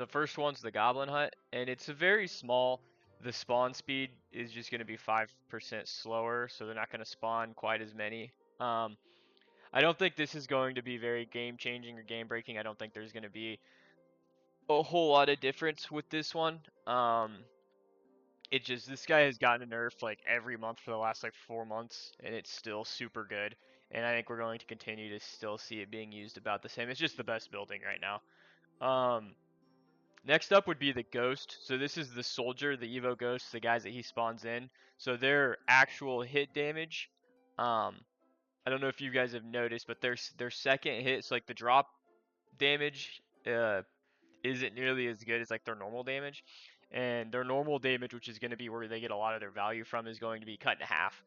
The first one's the Goblin Hut, and it's a very small. The spawn speed is just going to be 5% slower, so they're not going to spawn quite as many. I don't think this is going to be very game changing or game breaking. I don't think there's going to be a whole lot of difference with this one. It just this guy has gotten a nerf like every month for the last like 4 months, and it's still super good. And I think we're going to continue to still see it being used about the same. It's just the best building right now. Next up would be the Ghost. So this is the Soldier, the Evo Ghost, the guys that he spawns in. So their actual hit damage, I don't know if you guys have noticed, but their second hit, so like the drop damage, isn't nearly as good as like their normal damage. And their normal damage, which is going to be where they get a lot of their value from, is going to be cut in half.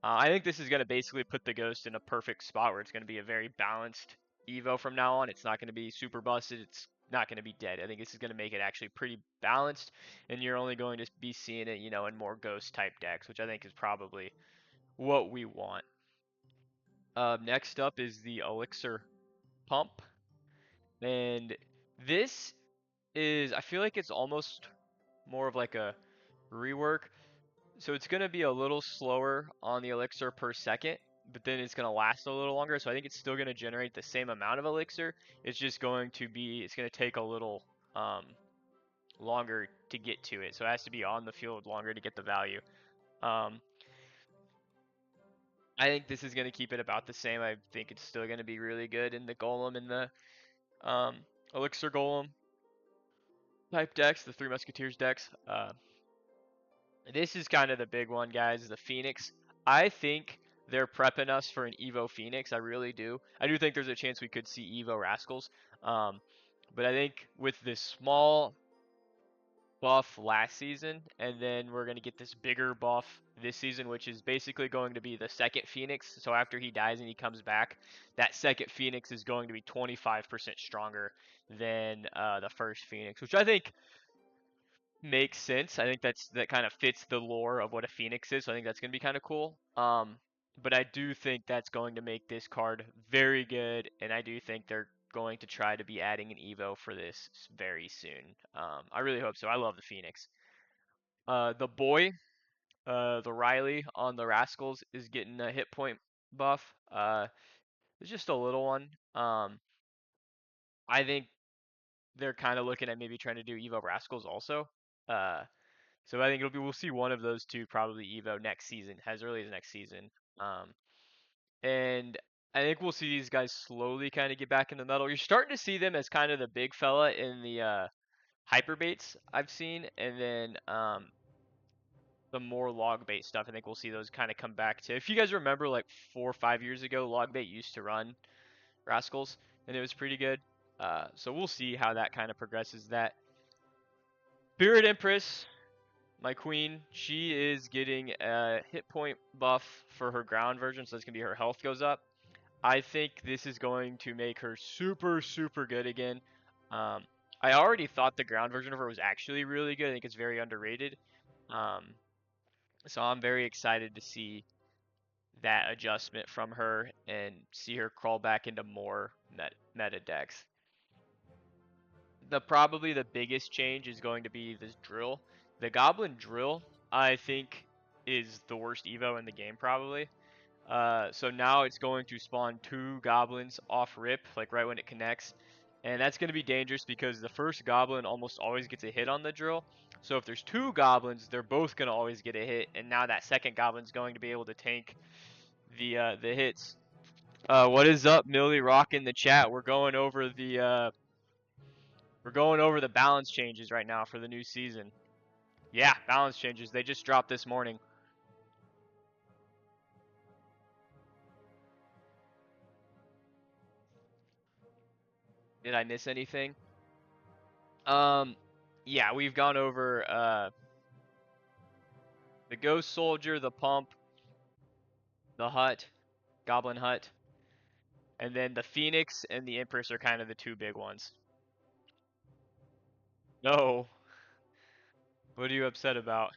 I think this is going to basically put the Ghost in a perfect spot where it's going to be a very balanced Evo from now on. It's not going to be super busted. It's not going to be dead. I think this is going to make it actually pretty balanced, and you're only going to be seeing it, in more Ghost type decks, which I think is probably what we want. Next up is the Elixir Pump, and this is, I feel like it's almost more of like a rework. So it's going to be a little slower on the elixir per second, but then it's going to last a little longer. So I think it's still going to generate the same amount of elixir. It's just going to be, it's going to take a little longer to get to it. So it has to be on the field longer to get the value. I think this is going to keep it about the same. I think it's still going to be really good in the Golem and the Elixir Golem type decks, the Three Musketeers decks. This is kind of the big one, guys, the Phoenix. I think they're prepping us for an Evo Phoenix. I really do. I do think there's a chance we could see Evo Rascals. But I think with this small buff last season, and then we're going to get this bigger buff this season, which is basically going to be the second Phoenix. So after he dies and he comes back, that second Phoenix is going to be 25% stronger than the first Phoenix, which I think makes sense. I think that kind of fits the lore of what a Phoenix is. So I think that's going to be kind of cool. But I do think that's going to make this card very good, and I do think they're going to try to be adding an Evo for this very soon. I really hope so. I love the Phoenix. The boy, the Riley on the Rascals is getting a hit point buff. It's just a little one. I think they're kind of looking at maybe trying to do Evo Rascals also. Uh, So I think we'll see one of those two probably Evo next season, as early as next season. Um, and I think we'll see these guys slowly kind of get back in the metal. You're starting to see them as kind of the big fella in the hyper baits I've seen, and then the more log bait stuff. I think we'll see those kind of come back to. If you guys remember, like 4 or 5 years ago, log bait used to run Rascals, and it was pretty good. So we'll see how that kind of progresses. That Spirit Empress, my queen, she is getting a hit point buff for her ground version, so that's going to be her health goes up. I think this is going to make her super, super good again. I already thought the ground version of her was actually really good. I think it's very underrated. So I'm very excited to see that adjustment from her and see her crawl back into more meta decks. Probably the biggest change is going to be this drill. The Goblin Drill, I think, is the worst Evo in the game probably. So now it's going to spawn 2 goblins off rip, like right when it connects. And that's going to be dangerous because the first goblin almost always gets a hit on the drill. So if there's 2 goblins, they're both going to always get a hit. And now that second goblin's going to be able to tank the hits. What is up, Millie Rock in the chat? We're going over the balance changes right now for the new season. Yeah, balance changes. They just dropped this morning. Did I miss anything? Yeah, we've gone over the Ghost Soldier, the Pump, the Hut, Goblin Hut, and then the Phoenix and the Empress are kind of the 2 big ones. No. What are you upset about?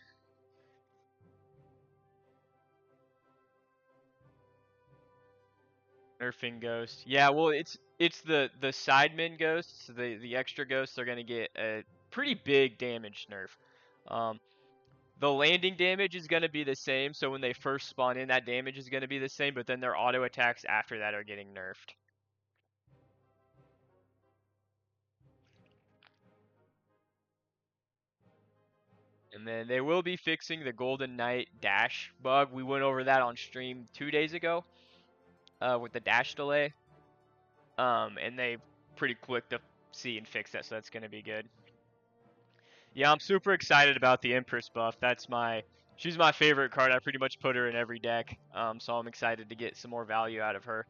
Nerfing Ghost. Yeah, well, It's the sidemen ghosts, the extra ghosts are gonna get a pretty big damage nerf. Um, the landing damage is gonna be the same, so when they first spawn in, that damage is gonna be the same, but then their auto attacks after that are getting nerfed. And then they will be fixing the Golden Knight dash bug. We went over that on stream 2 days ago, with the dash delay. And they pretty quick to see and fix that, so that's gonna be good. Yeah, I'm super excited about the Empress buff. She's my favorite card. I pretty much put her in every deck. So I'm excited to get some more value out of her.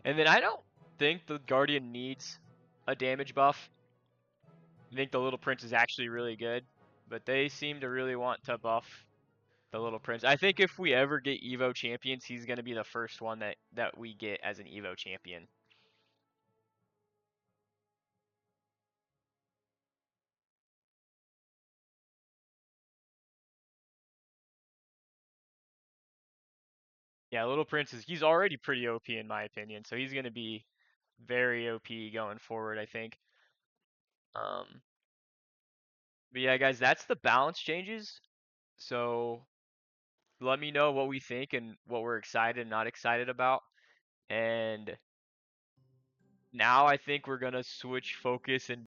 And then I don't think the Guardian needs a damage buff. I think the Little Prince is actually really good, but they seem to really want to buff the Little Prince. I think if we ever get Evo champions, he's gonna be the first one that we get as an Evo champion. Yeah, Little Prince he's already pretty OP in my opinion, so he's gonna be very OP going forward, I think. Um, but yeah, guys, that's the balance changes. So let me know what we think and what we're excited and not excited about. And now I think we're gonna switch focus and